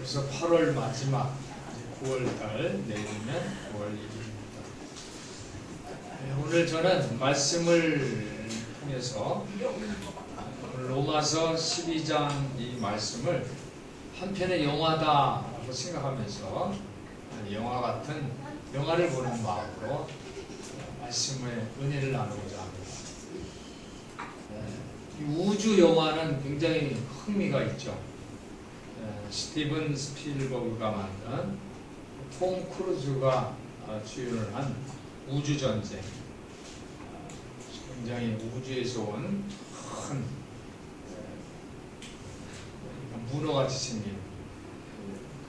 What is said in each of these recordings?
벌써 8월 마지막 9월달 내일이면 9월 1일입니다. 오늘 저는 말씀을 통해서 로마서 12장 이 말씀을 한편의 영화다라고 생각하면서 영화 같은 영화를 보는 마음으로 말씀의 은혜를 나누고자 합니다. 이 우주 영화는 굉장히 흥미가 있죠. 스티븐 스필버그가 만든 톰 크루즈가 주연을 한 우주전쟁, 굉장히 우주에서 온 큰 문어같이 생긴,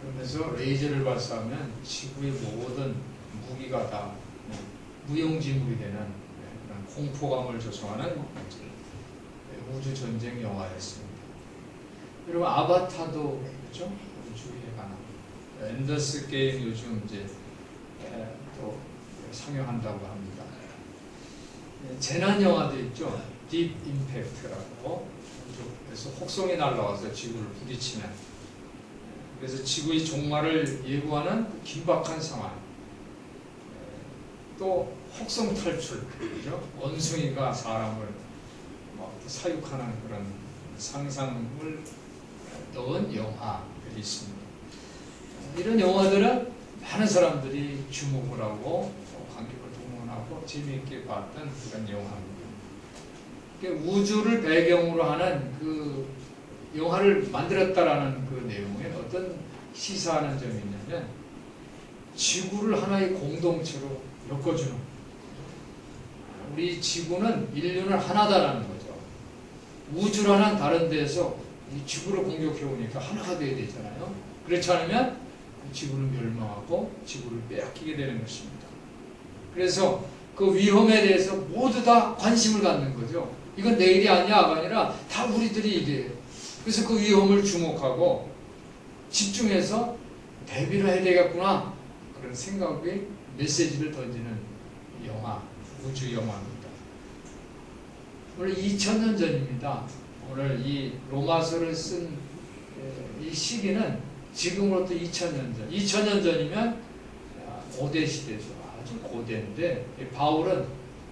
그러면서 레이저를 발사하면 지구의 모든 무기가 다 무용지물이 되는 그런 공포감을 조성하는 우주전쟁 영화였습니다. 그리고 아바타도 그렇죠? 우주에 관한 엔더스 게임 요즘 이제 또 상영한다고 합니다. 재난 영화도 있죠. 딥 임팩트라고. 그래서 혹성이 날아와서 지구를 부딪히는, 그래서 지구의 종말을 예고하는 긴박한 상황. 또 혹성 탈출, 그렇죠? 원숭이가 사람을 사육하는 그런 상상을 넣은 영화들이 있습니다. 이런 영화들은 많은 사람들이 주목을 하고 관객을 동원하고 재미있게 봤던 그런 영화입니다. 우주를 배경으로 하는 그 영화를 만들었다라는 그 내용에 어떤 시사하는 점이 있냐면, 지구를 하나의 공동체로 엮어주는, 우리 지구는 인류는 하나다라는 거죠. 우주라는 다른 데에서 이 지구를 공격해 오니까 하나가 되어야 되잖아요. 그렇지 않으면 지구는 멸망하고 지구를 빼앗기게 되는 것입니다. 그래서 그 위험에 대해서 모두 다 관심을 갖는 거죠. 이건 내 일이 아니야가 아니라 다 우리들이 일이에요. 그래서 그 위험을 주목하고 집중해서 대비를 해야 되겠구나, 그런 생각에 메시지를 던지는 영화, 우주 영화입니다. 오늘 2000년 전입니다. 오늘 이 로마서를 쓴 이 시기는 지금으로부터 2000년 전. 2000년 전이면 고대 시대죠. 아주 고대인데, 바울은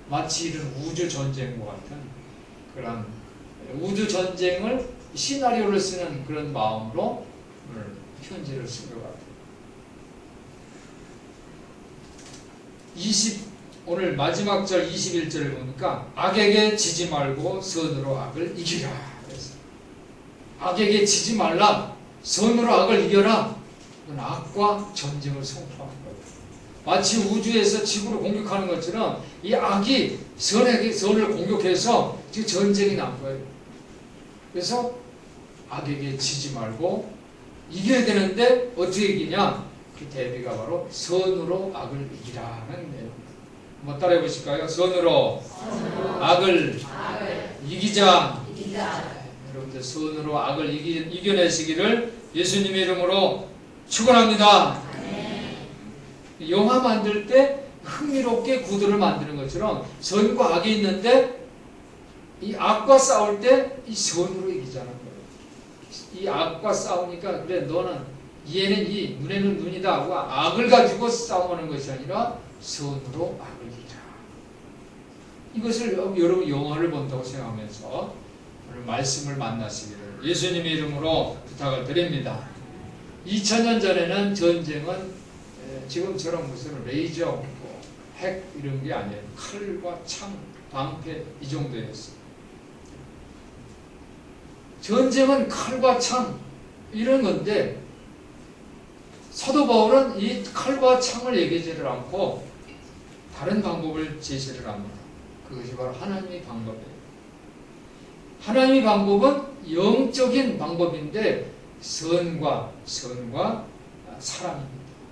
마치 이런 우주 전쟁과 같은 그런 우주 전쟁을 시나리오를 쓰는 그런 마음으로 오늘 편지를 쓴 것 같아요. 오늘 마지막 절 21절을 보니까 악에게 지지 말고 선으로 악을 이기라. 그래서 악에게 지지 말라, 선으로 악을 이겨라. 이건 악과 전쟁을 선포하는 거예요. 마치 우주에서 지구를 공격하는 것처럼 이 악이 선을 공격해서 지금 전쟁이 난 거예요. 그래서 악에게 지지 말고 이겨야 되는데 어떻게 이기냐? 그 대비가 바로 선으로 악을 이기라는 내용. 한번 따라해 보실까요? 선으로 악을 이기자. 여러분들 선으로 악을 이겨내시기를 예수님의 이름으로 축원합니다. 영화 만들 때 흥미롭게 구도를 만드는 것처럼 선과 악이 있는데 이 악과 싸울 때 이 선으로 이기자는 거예요. 이 악과 싸우니까 그래, 너는 얘는 이, 눈에는 눈이다 하고 악을 가지고 싸우는 것이 아니라 선으로 악을 이기자. 이것을 여러분 영화를 본다고 생각하면서 오늘 말씀을 만나시기를 예수님의 이름으로 부탁을 드립니다. 2000년 전에는 전쟁은 지금처럼 무슨 레이저, 핵 이런 게 아니에요. 칼과 창, 방패 이 정도였어요. 전쟁은 칼과 창 이런 건데, 사도 바울은 이 칼과 창을 얘기하지를 않고 다른 방법을 제시를 합니다. 그것이 바로 하나님의 방법이에요. 하나님의 방법은 영적인 방법인데 선과 사랑입니다.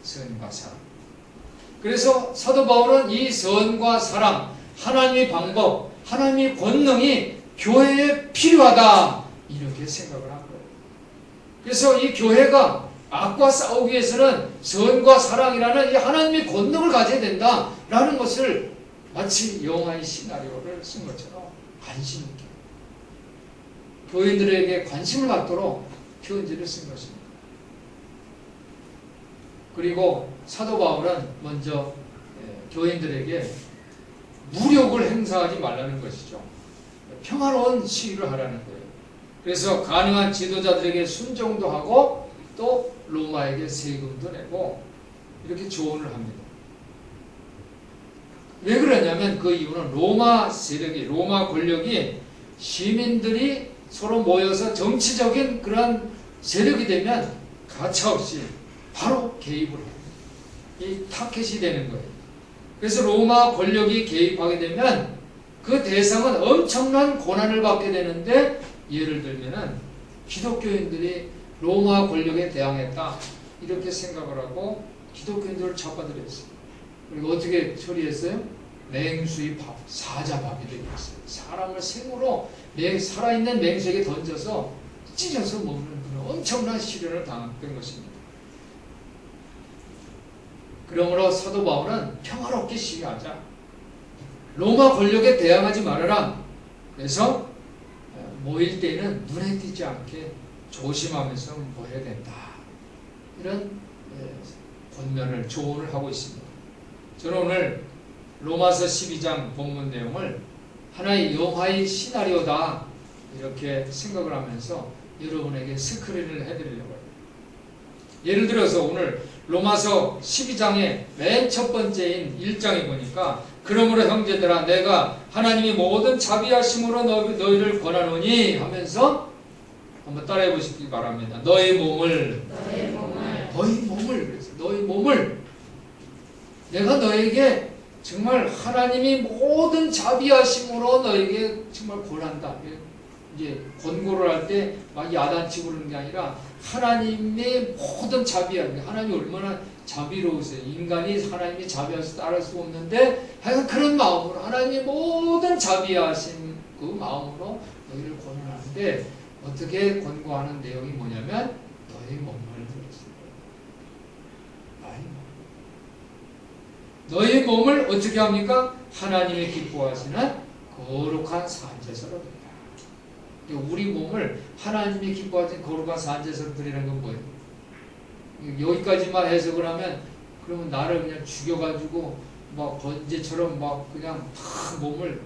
선과 사랑. 그래서 사도 바울은 이 선과 사랑, 하나님의 방법, 하나님의 권능이 교회에 필요하다, 이렇게 생각을 한 거예요. 그래서 이 교회가 악과 싸우기 위해서는 선과 사랑이라는 이 하나님의 권능을 가져야 된다라는 것을 마치 영화의 시나리오를 쓴 것처럼 관심 있게 교인들에게 관심을 갖도록 편지를 쓴 것입니다. 그리고 사도 바울은 먼저 교인들에게 무력을 행사하지 말라는 것이죠. 평화로운 시위를 하라는 거예요. 그래서 가능한 지도자들에게 순종도 하고 또 로마에게 세금도 내고 이렇게 조언을 합니다. 왜 그러냐면 그 이유는 로마 세력이, 로마 권력이 시민들이 서로 모여서 정치적인 그런 세력이 되면 가차없이 바로 개입을 해요. 이 타켓이 되는 거예요. 그래서 로마 권력이 개입하게 되면 그 대상은 엄청난 고난을 받게 되는데, 예를 들면은 기독교인들이 로마 권력에 대항했다 이렇게 생각을 하고 기독교인들을 잡아들였어요. 그리고 어떻게 처리했어요? 맹수의 밥, 사자밥이 되겠어요. 사람을 생으로 살아있는 맹수에게 던져서 찢어서 먹는 그런 엄청난 시련을 당했던 것입니다. 그러므로 사도 바울은 평화롭게 시위하자. 로마 권력에 대항하지 말아라. 그래서 모일 때는 눈에 띄지 않게 조심하면서 모여야 된다. 이런 권면을, 조언을 하고 있습니다. 저는 오늘 로마서 12장 본문 내용을 하나의 영화의 시나리오다 이렇게 생각을 하면서 여러분에게 스크린을 해드리려고 해요. 예를 들어서 오늘 로마서 12장의 맨 첫 번째인 1장에 보니까 그러므로 형제들아 내가 하나님이 모든 자비하심으로 너희를 권하노니 하면서 한번 따라해 보시기 바랍니다. 너희 몸을 그래서 너희 몸을 내가 너에게 정말 하나님이 모든 자비하심으로 너에게 정말 권한다. 이제 권고를 할 때 막 야단치고 그러는 게 아니라 하나님의 모든 자비함, 하나님이 얼마나 자비로우세요. 인간이 하나님이 자비하셔서 따를 수 없는데 하여간 그런 마음으로 하나님의 모든 자비하신 그 마음으로 너희를 권하는데, 어떻게 권고하는 내용이 뭐냐면 너희 몸을 들었어요. 너희 몸을 어떻게 합니까? 하나님이 기뻐하시는 거룩한 산제사로 드리라. 우리 몸을 하나님이 기뻐하시는 거룩한 산제사로 드리는 건 뭐예요? 여기까지만 해석을 하면 그러면 나를 그냥 죽여가지고 막 번제처럼 막 그냥 다 몸을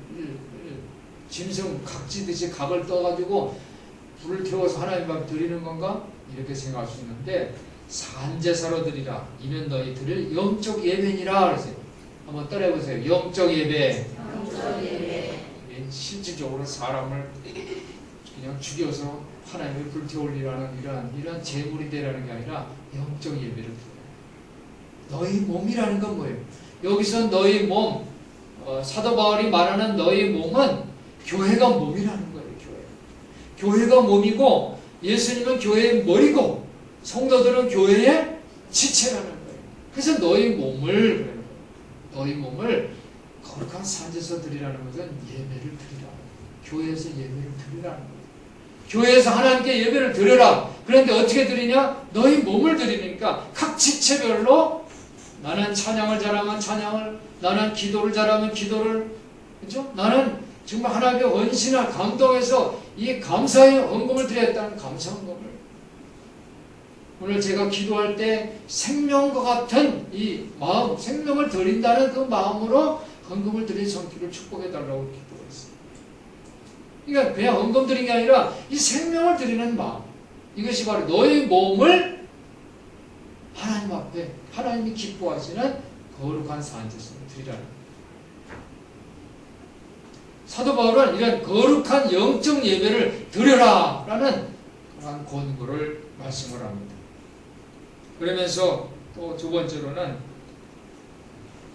짐승 각지듯이 각을 떠가지고 불을 태워서 하나님 앞에 드리는 건가? 이렇게 생각할 수 있는데, 산제사로 드리라. 이는 너희 드릴 영적 예배니라 그랬어요. 한번 따라해보세요. 영적 예배. 실질적으로 사람을 그냥 죽여서 하나님을 불태우리라는 이런 제물이 되라는 게 아니라 영적 예배를 드려요. 너희 몸이라는 건 뭐예요? 여기서 너희 몸, 사도 바울이 말하는 너희 몸은 교회가 몸이라는 거예요. 교회가 몸이고 예수님은 교회의 머리고 성도들은 교회의 지체라는 거예요. 그래서 너희 몸을 거룩한 산제사 드리라는 것은 예배를 드리라. 교회에서 예배를 드리라는 거예요. 교회에서 하나님께 예배를 드려라. 그런데 어떻게 드리냐? 너희 몸을 드리니까 각 지체별로 나는 찬양을 잘하면 찬양을, 나는 기도를 잘하면 기도를, 그죠? 나는 정말 하나님의 헌신을 감동해서 이 감사의 헌금을 드렸다는 감사 헌금을, 오늘 제가 기도할 때 생명과 같은 이 마음, 생명을 드린다는 그 마음으로 헌금을 드린 손길을 축복해달라고 기도했어요. 그러니까 그냥 헌금 드린 게 아니라 이 생명을 드리는 마음, 이것이 바로 너의 몸을 하나님 앞에 하나님이 기뻐하시는 거룩한 산제사로 드리라는 거예요. 사도 바울은 이런 거룩한 영적 예배를 드려라 라는 그런 권고를 말씀을 합니다. 그러면서 또 두 번째로는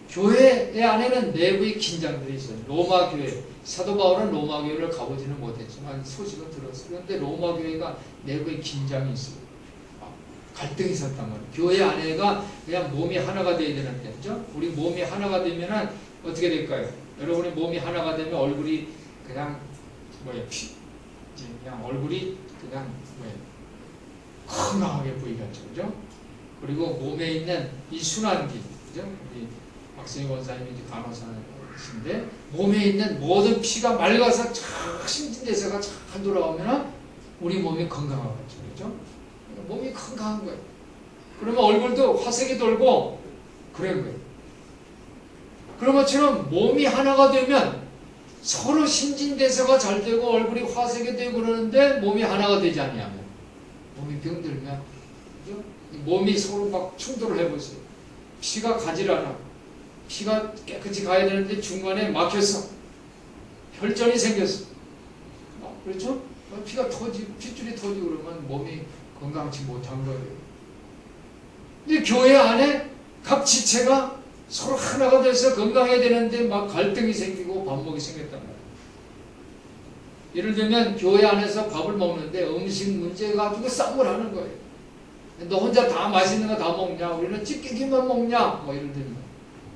교회 안에는 내부의 긴장들이 있어요. 로마 교회, 사도 바울은 로마 교회를 가보지는 못했지만 소식은 들었어요. 그런데 로마 교회가 내부의 긴장이 있어요. 갈등이 있었단 말이에요. 교회 안에가 그냥 몸이 하나가 되어야 되는데, 그죠? 우리 몸이 하나가 되면은 어떻게 될까요? 여러분의 몸이 하나가 되면 얼굴이 그냥 그냥 얼굴이 그냥 건강하게 보이겠죠, 그죠? 그리고 몸에 있는 이 순환기, 그죠? 우리 박승희 원사님이 간호사신데 몸에 있는 모든 피가 맑아서 쫙 신진대사가 잘 돌아오면 우리 몸이 건강하겠죠, 그죠? 몸이 건강한 거예요. 그러면 얼굴도 화색이 돌고 그런 거예요. 그런 것처럼 몸이 하나가 되면 서로 신진대사가 잘 되고 얼굴이 화색이 되고 그러는데 몸이 하나가 되지 않냐면 몸이 병들면 그죠? 몸이 서로 막 충돌을 해보세요. 피가 가질 않아. 피가 깨끗이 가야 되는데 중간에 막혔어. 혈전이 생겼어. 그렇죠? 피가 핏줄이 터지고 그러면 몸이 건강치 못한 거예요. 근데 교회 안에 각 지체가 서로 하나가 돼서 건강해야 되는데 막 갈등이 생기고 반목이 생겼단 말이에요. 예를 들면 교회 안에서 밥을 먹는데 음식 문제 가지고 싸움을 하는 거예요. 너 혼자 다 맛있는 거 다 먹냐? 우리는 찌개기만 먹냐? 뭐 예를 들면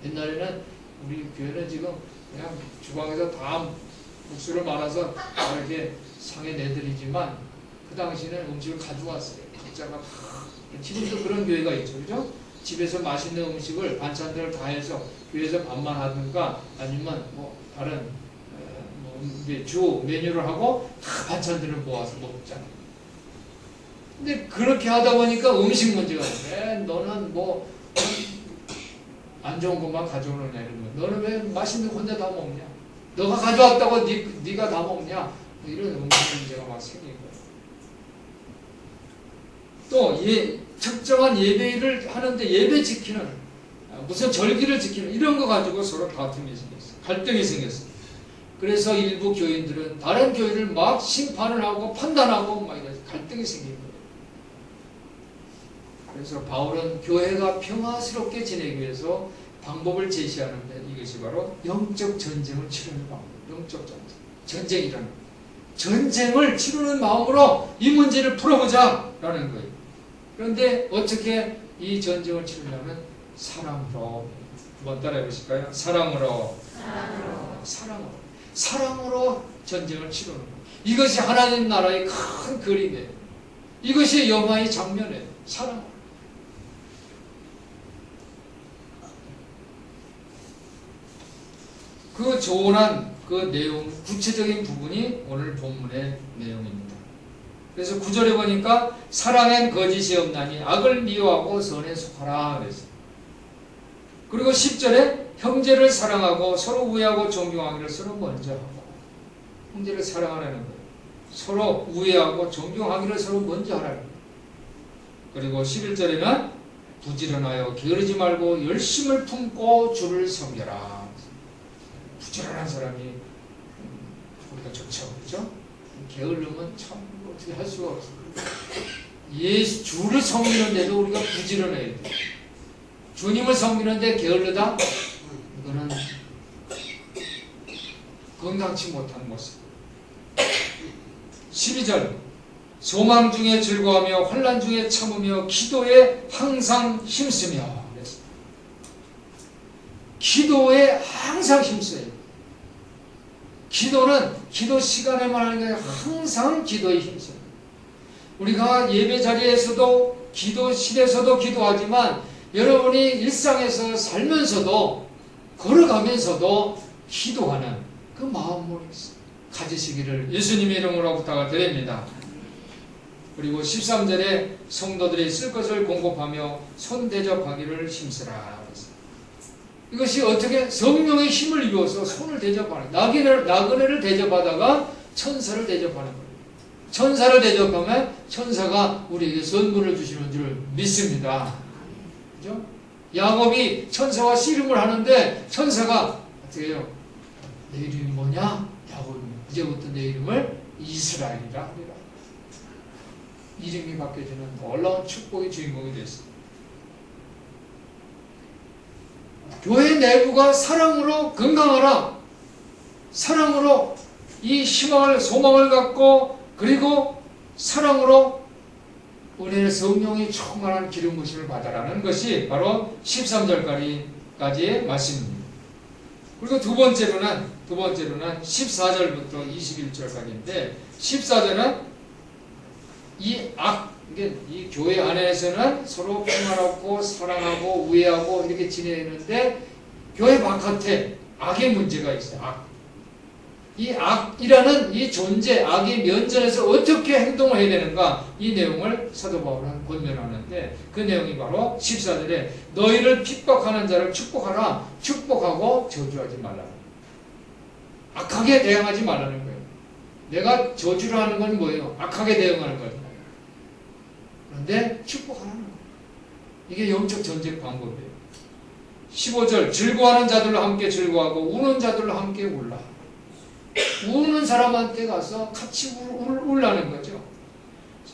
옛날에는 우리 교회는 지금 그냥 주방에서 다 국수를 말아서 이렇게 상에 내드리지만 그 당시에는 음식을 가져왔어요. 각자가 지금도 그런 교회가 있죠, 그죠? 집에서 맛있는 음식을 반찬들을 다 해서 교회에서 밥만 하든가 아니면 뭐 다른 주 메뉴를 하고 다 반찬들을 모아서 먹잖아요. 근데 그렇게 하다 보니까 음식 문제가 왜 너는 뭐 안 좋은 것만 가져오느냐 이런 거. 너는 왜 맛있는 거 혼자 다 먹냐? 너가 가져왔다고 네가 다 먹냐? 이런 음식 문제가 막 생긴 거예요. 또 특정한 예배를 하는데 예배 지키는 무슨 절기를 지키는 이런 거 가지고 서로 다툼이 생겼어요. 갈등이 생겼어요. 그래서 일부 교인들은 다른 교인을 막 심판을 하고 판단하고 막 이런 갈등이 생긴 거예요. 그래서 바울은 교회가 평화스럽게 지내기 위해서 방법을 제시하는데 이것이 바로 영적 전쟁을 치르는 방법. 영적 전쟁. 전쟁이라는 거예요. 전쟁을 치르는 마음으로 이 문제를 풀어보자라는 거예요. 그런데 어떻게 이 전쟁을 치르냐면 사랑으로. 한번 따라해 보실까요? 사랑으로. 사랑으로 전쟁을 치르는 거예요. 이것이 하나님 나라의 큰 그림이에요. 이것이 영화의 장면이에요. 사랑. 그 조언한 그 내용, 구체적인 부분이 오늘 본문의 내용입니다. 그래서 9절에 보니까 사랑엔 거짓이 없나니 악을 미워하고 선에 속하라 그랬어요. 그리고 10절에 형제를 사랑하고 서로 우애하고 존경하기를 서로 먼저 하고. 형제를 사랑하라는 거예요. 서로 우애하고 존경하기를 서로 먼저 하라는 거예요. 그리고 11절에는 부지런하여 게으르지 말고 열심을 품고 주를 섬겨라. 부지런한 사람이 우리가 좋죠, 그렇죠? 게으르면 참 어떻게 할 수가 없어요. 예수 주를 섬기는데도 우리가 부지런해야 돼. 주님을 섬기는데 게을르다? 이거는 건강치 못한 모습. 12절 소망 중에 즐거워하며 환난 중에 참으며 기도에 항상 힘쓰며. 기도에 항상 힘써요. 기도는 기도 시간에만 하는 게 아니라 항상 기도에 힘써요. 우리가 예배 자리에서도 기도실에서도 기도하지만 여러분이 일상에서 살면서도 걸어가면서도 기도하는 그 마음을 가지시기를 예수님의 이름으로 부탁을 드립니다. 그리고 13절에 성도들이 쓸 것을 공급하며 손 대접하기를 힘쓰라. 이것이 어떻게 성령의 힘을 입어서 손을 대접하는 나그네를 대접하다가 천사를 대접하는 거예요. 천사를 대접하면 천사가 우리에게 선물을 주시는 줄 믿습니다. 그죠? 야곱이 천사와 씨름을 하는데 천사가 어떻게 해요? 내 이름이 뭐냐? 야곱입니다. 이제부터 내 이름을 이스라엘이라 하리라. 이름이 바뀌어지는 놀라운 축복의 주인공이 됐습니다. 교회 내부가 사랑으로 건강하라. 사랑으로 이 희망을, 소망을 갖고 그리고 사랑으로 은혜의 성령이 충만한 기름 부심을 받아라는 것이 바로 13절까지의 말씀입니다. 그리고 두 번째로는 14절부터 21절까지인데 14절은 이 교회 안에서는 서로 평화롭고 사랑하고 우애하고 이렇게 지내는데 교회 바깥에 악의 문제가 있어요. 이 악이라는 이 존재, 악이 면전에서 어떻게 행동을 해야 되는가, 이 내용을 사도 바울은 권면하는데, 그 내용이 바로 14절에 너희를 핍박하는 자를 축복하라, 축복하고 저주하지 말라. 악하게 대응하지 말라는 거예요. 내가 저주를 하는 건 뭐예요? 악하게 대응하는 거예요. 그런데 축복하라는 거예요. 이게 영적 전쟁 방법이에요. 15절 즐거워하는 자들로 함께 즐거워하고 우는 자들로 함께 울라. 우는 사람한테 가서 같이 울라는 거죠.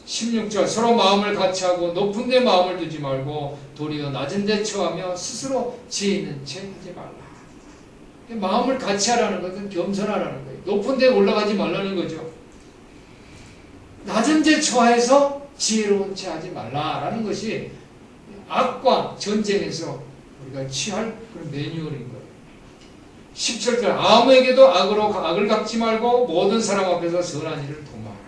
16절 서로 마음을 같이 하고 높은 데 마음을 두지 말고 도리어 낮은 데 처하며 스스로 지혜 있는 채 하지 말라. 마음을 같이 하라는 것은 겸손하라는 거예요. 높은 데 올라가지 말라는 거죠. 낮은 데 처해서 지혜로운 채 하지 말라라는 것이 악과 전쟁에서 우리가 취할 그런 매뉴얼인 거예요. 17절 아무에게도 악을 갚지 말고 모든 사람 앞에서 선한 일을 도모하라.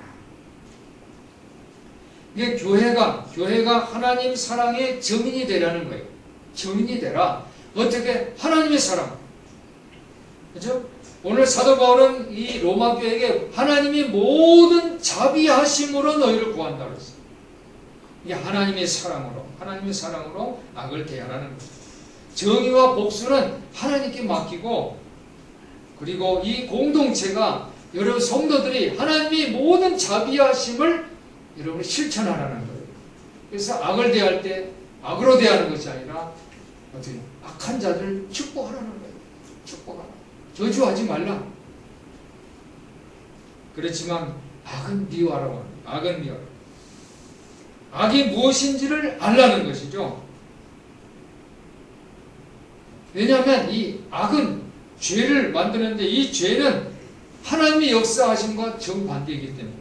이게 교회가 하나님 사랑의 증인이 되라는 거예요. 증인이 되라. 어떻게? 하나님의 사랑. 그죠? 오늘 사도 바울은 이 로마 교회에게 하나님이 모든 자비하심으로 너희를 구한다 그랬어요. 이게 하나님의 사랑으로 악을 대하라는 거예요. 정의와 복수는 하나님께 맡기고, 그리고 이 공동체가 여러분 성도들이 하나님의 모든 자비하심을 여러분이 실천하라는 거예요. 그래서 악을 대할 때 악으로 대하는 것이 아니라 어떻게 악한 자들을 축복하라는 거예요. 축복하라. 저주하지 말라. 그렇지만 악은 미워하라고 합니다. 악은 미워하라. 악이 무엇인지를 알라는 것이죠. 왜냐하면 이 악은 죄를 만드는데 이 죄는 하나님의 역사하심과 정반대이기 때문에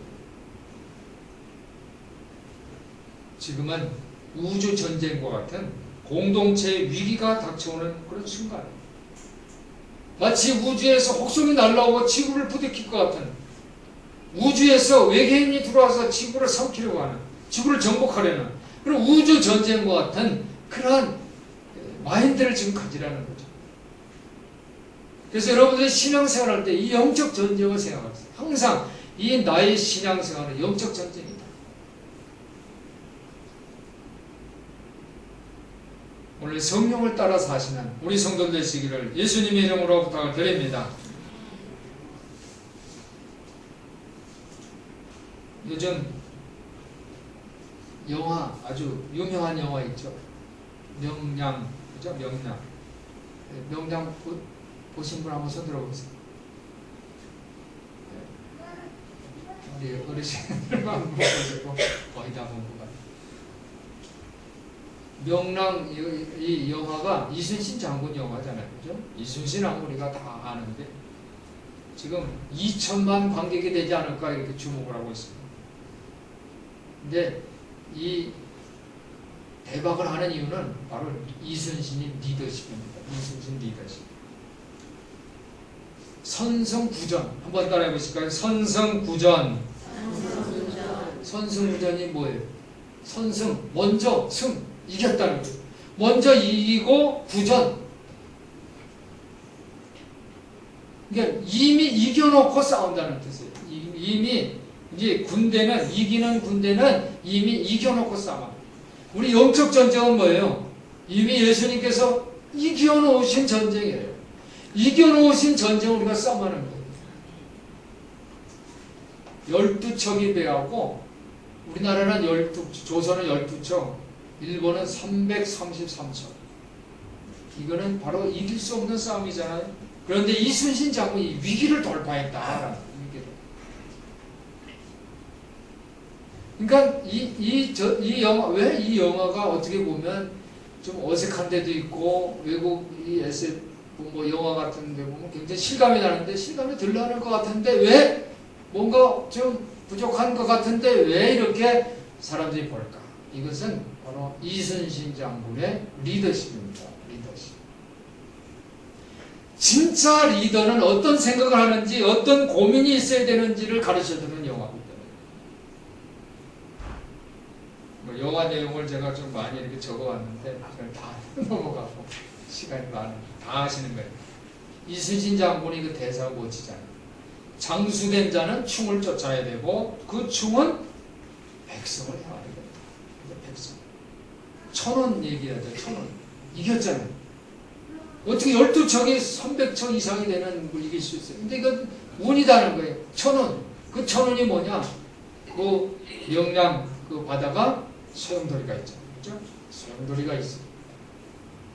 지금은 우주 전쟁과 같은 공동체의 위기가 닥쳐오는 그런 순간, 마치 우주에서 혹성이 날라오고 지구를 부딪힐 것 같은, 우주에서 외계인이 들어와서 지구를 삼키려고 하는, 지구를 정복하려는 그런 우주 전쟁과 같은 그러한 마인드를 지금 가지라는 거죠. 그래서 여러분들이 신앙생활할 때 이 영적 전쟁을 생각하세요. 항상 이 나의 신앙생활은 영적 전쟁이다. 오늘 성령을 따라 사시는 우리 성도들 되시기를 예수님의 이름으로 부탁을 드립니다. 요즘 영화, 아주 유명한 영화 있죠. 명량, 그죠? 명량. 명량 보신 분 한번 손 들어보세요. 우리 어르신들만 보시고 거의 다 본 것 같아요. 명랑, 이 영화가 이순신 장군 영화잖아요. 그죠? 이순신하고 우리가 다 아는데 지금 2천만 관객이 되지 않을까 이렇게 주목을 하고 있습니다. 근데 이 대박을 하는 이유는 바로 이순신의 리더십입니다. 이순신 리더십. 선성구전 한번 따라해 보실까요? 선성구전. 선성구전이 뭐예요? 선승, 먼저 승, 이겼다는 거예요. 먼저 이기고 구전. 그러니까 이미 이겨놓고 싸운다는 뜻이에요. 이미 이제 군대는, 이기는 군대는 이미 이겨놓고 싸워. 우리 영적 전쟁은 뭐예요? 이미 예수님께서 이겨놓으신 전쟁이에요. 이겨놓으신 전쟁을 우리가 싸움하는 거예요. 12척이 배하고, 우리나라는 조선은 12척, 일본은 333척. 이거는 바로 이길 수 없는 싸움이잖아요. 그런데 이순신 장군이 위기를 돌파했다. 그러니까 이 영화, 왜 이 영화가 어떻게 보면 좀 어색한 데도 있고, 외국 이 SF 뭐 영화 같은 데 보면 굉장히 실감이 나는데, 실감이 덜 나는 것 같은데, 왜 뭔가 좀 부족한 것 같은데 왜 이렇게 사람들이 볼까? 이것은 바로 이순신 장군의 리더십입니다. 리더십. 진짜 리더는 어떤 생각을 하는지, 어떤 고민이 있어야 되는지를 가르쳐주는 영화입니다. 영화 내용을 제가 좀 많이 이렇게 적어왔는데 그걸 다 넘어가고 시간이 많아요. 다 아시는 거예요. 이순신 장군이 그 대사가 멋지잖아요. 장수된 자는 충을 쫓아야 되고 그 충은 백성을 향하야 된다. 백성. 1000원 얘기하자. 1000원. 이겼잖아요. 어떻게 12척이 300척 이상이 되는 걸 이길 수 있어요. 근데 이건 운이다는 거예요. 1000원. 그 1000원이 뭐냐? 그 명량 그 바다가 소용돌이가 있잖아요. 그죠? 소용돌이가 있어요.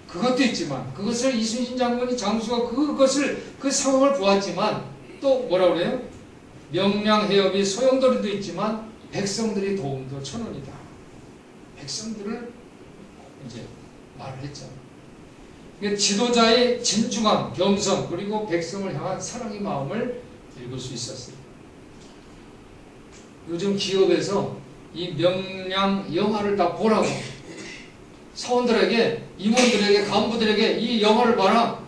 그것도 있지만 그것을 이순신 장군이 장수가 그것을 그 상황을 보았지만 또 뭐라 그래요? 명량 해협이 소용돌이도 있지만 백성들이 도움도 1000원이다. 백성들을 이제 말을 했잖아요. 그러니까 지도자의 진중함, 겸손 그리고 백성을 향한 사랑의 마음을 읽을 수 있었어요. 요즘 기업에서 이 명량 영화를 다 보라고 사원들에게, 임원들에게, 간부들에게 이 영화를 봐라.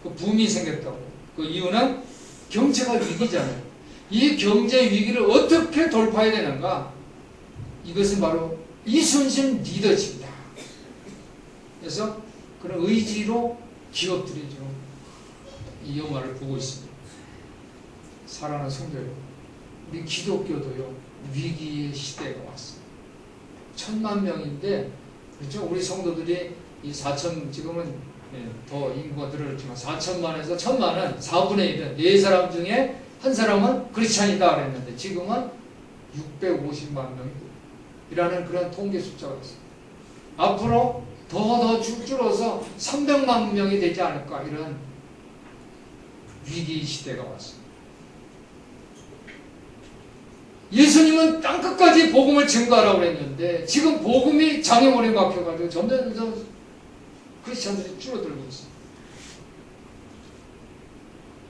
그 붐이 생겼다고. 그 이유는 경제가 위기잖아요. 이 경제 위기를 어떻게 돌파해야 되는가? 이것은 바로 이순신 리더십이다. 그래서 그런 의지로 기업들이 지금 이 영화를 보고 있습니다. 사랑하는 성도 여러분, 우리 기독교도요 위기의 시대가 왔어요. 1000만 명인데, 그렇죠? 우리 성도들이 이 4천, 지금은 더 인구가 늘었지만 4천만에서 1000만은 4분의 1은 4사람 중에 한 사람은 크리스찬이다 그랬는데 지금은 650만 명이라는 그런 통계 숫자가 있어요. 앞으로 더 줄어서 300만 명이 되지 않을까, 이런 위기 시대가 왔어요. 예수님은 땅끝까지 복음을 증거하라고 그랬는데 지금 복음이 장애물에 막혀가지고 점점 크리스찬들이 줄어들고 있어요.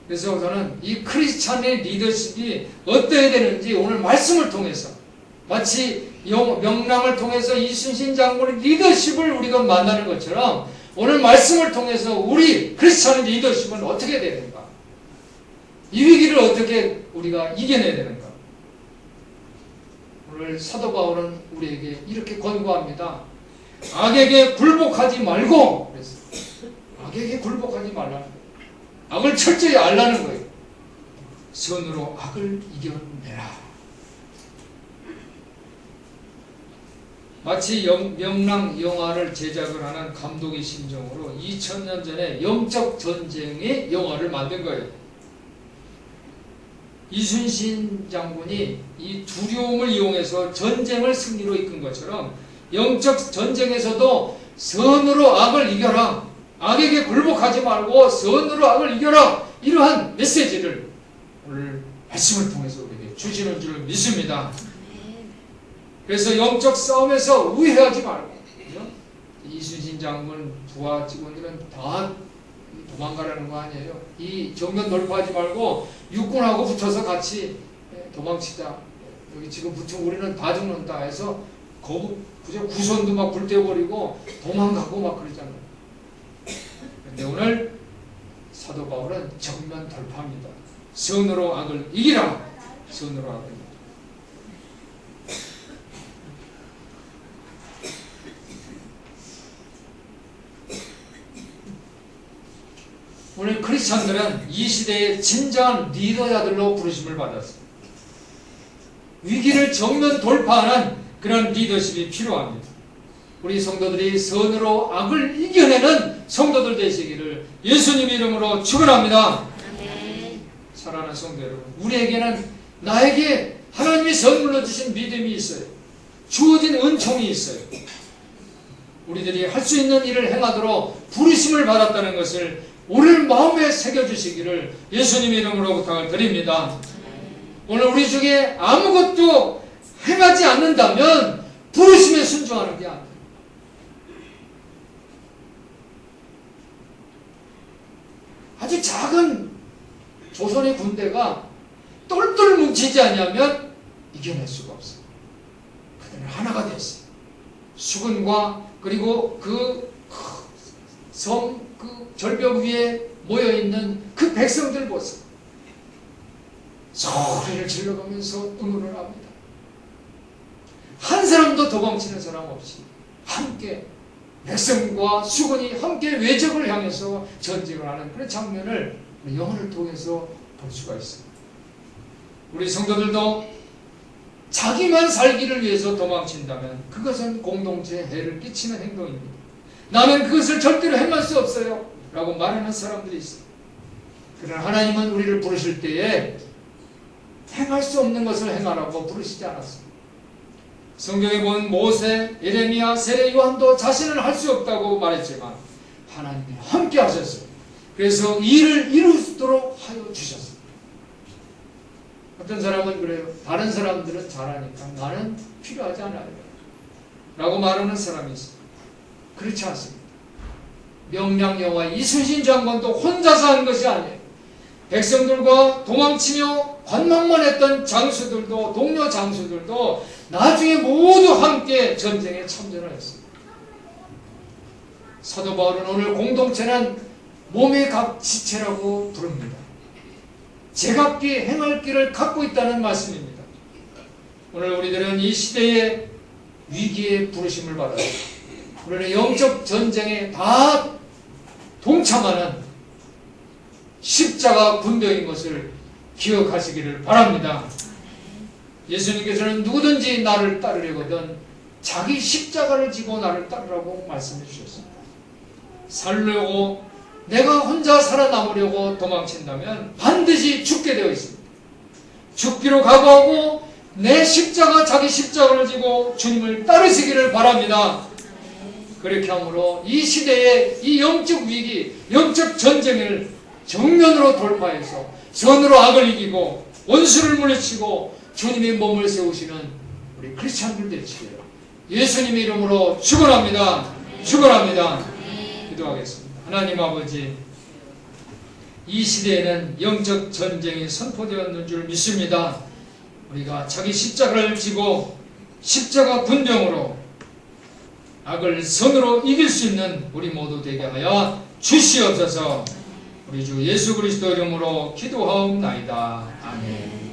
그래서 저는 이 크리스찬의 리더십이 어떠해야 되는지 오늘 말씀을 통해서, 마치 명랑을 통해서 이순신 장군의 리더십을 우리가 만나는 것처럼 오늘 말씀을 통해서 우리 크리스찬의 리더십은 어떻게 해야 되는가, 이 위기를 어떻게 우리가 이겨내야 되는가. 오늘 사도 바울은 우리에게 이렇게 권고합니다. 악에게 굴복하지 말고, 그래서 악에게 굴복하지 말라는 거예요. 악을 철저히 알라는 거예요. 선으로 악을 이겨내라. 마치 명랑 영화를 제작을 하는 감독의 심정으로 2000년 전에 영적 전쟁의 영화를 만든 거예요. 이순신 장군이 이 두려움을 이용해서 전쟁을 승리로 이끈 것처럼 영적 전쟁에서도 선으로 악을 이겨라, 악에게 굴복하지 말고 선으로 악을 이겨라, 이러한 메시지를 오늘 말씀을 통해서 우리에게 주시는 줄 믿습니다. 그래서 영적 싸움에서 우회하지 말고, 그죠? 이순신 장군 부하 직원들은 다 도망가라는 거 아니에요. 이 정면 돌파하지 말고 육군하고 붙어서 같이 도망치자. 여기 지금 붙으면 우리는 다 죽는다 해서 그저 구선도 막 불태워버리고 도망가고 막 그러잖아요. 근데 오늘 사도 바울은 정면 돌파합니다. 선으로 악을 이기라. 선으로 악을 이기라. 오늘 크리스찬들은 이 시대의 진정한 리더자들로 부르심을 받았습니다. 위기를 정면 돌파하는 그런 리더십이 필요합니다. 우리 성도들이 선으로 악을 이겨내는 성도들 되시기를 예수님 이름으로 축원합니다. 사랑하는 성도 여러분, 우리에게는 나에게 하나님이 선물로 주신 믿음이 있어요. 주어진 은총이 있어요. 우리들이 할 수 있는 일을 행하도록 부르심을 받았다는 것을 오늘 마음에 새겨주시기를 예수님 이름으로 부탁을 드립니다. 오늘 우리 중에 아무것도 행하지 않는다면 부르심에 순종하는 게 아니에요. 아주 작은 조선의 군대가 똘똘 뭉치지 않냐면 이겨낼 수가 없어요. 그들은 하나가 됐어요. 수군과 그리고 그 절벽 위에 모여있는 그 백성들 보세요. 소리를 질러가면서 응원을 합니다. 한 사람도 도망치는 사람 없이 함께 백성과 수군이 함께 외적을 향해서 전쟁을 하는 그런 장면을 영혼을 통해서 볼 수가 있습니다. 우리 성도들도 자기만 살기를 위해서 도망친다면 그것은 공동체에 해를 끼치는 행동입니다. 나는 그것을 절대로 행할 수 없어요 라고 말하는 사람들이 있어요. 그러나 하나님은 우리를 부르실 때에 행할 수 없는 것을 행하라고 부르시지 않았습니다. 성경에 본 모세, 예레미야, 세례 요한도 자신은 할 수 없다고 말했지만 하나님이 함께 하셨어요. 그래서 이 일을 이루도록 하여 주셨어요. 어떤 사람은 그래요. 다른 사람들은 잘하니까 나는 필요하지 않아요 라고 말하는 사람이 있어요. 그렇지 않습니다. 명량여호와 이순신 장군도 혼자서 한 것이 아니에요. 백성들과 도망치며 관망만 했던 장수들도, 동료 장수들도 나중에 모두 함께 전쟁에 참전을 했습니다. 사도 바울은 오늘 공동체는 몸의 각 지체라고 부릅니다. 제각기 행할 길을 갖고 있다는 말씀입니다. 오늘 우리들은 이 시대의 위기에 부르심을 받아요. 우리는 영적 전쟁에 다 동참하는 십자가 군대인 것을 기억하시기를 바랍니다. 예수님께서는 누구든지 나를 따르려거든 자기 십자가를 지고 나를 따르라고 말씀해 주셨습니다. 살려고 내가 혼자 살아남으려고 도망친다면 반드시 죽게 되어 있습니다. 죽기로 각오하고 내 십자가, 자기 십자가를 지고 주님을 따르시기를 바랍니다. 그렇게 함으로 이 시대의 이 영적 위기, 영적 전쟁을 정면으로 돌파해서 선으로 악을 이기고 원수를 물리치고 주님의 몸을 세우시는 우리 크리스찬들 되시기를 예수님의 이름으로 축원합니다. 축원합니다. 기도하겠습니다. 하나님 아버지, 이 시대에는 영적 전쟁이 선포되었는 줄 믿습니다. 우리가 자기 십자가를 지고 십자가 군병으로 악을 선으로 이길 수 있는 우리 모두 되게 하여 주시옵소서. 우리 주 예수 그리스도 이름으로 기도하옵나이다. 아멘.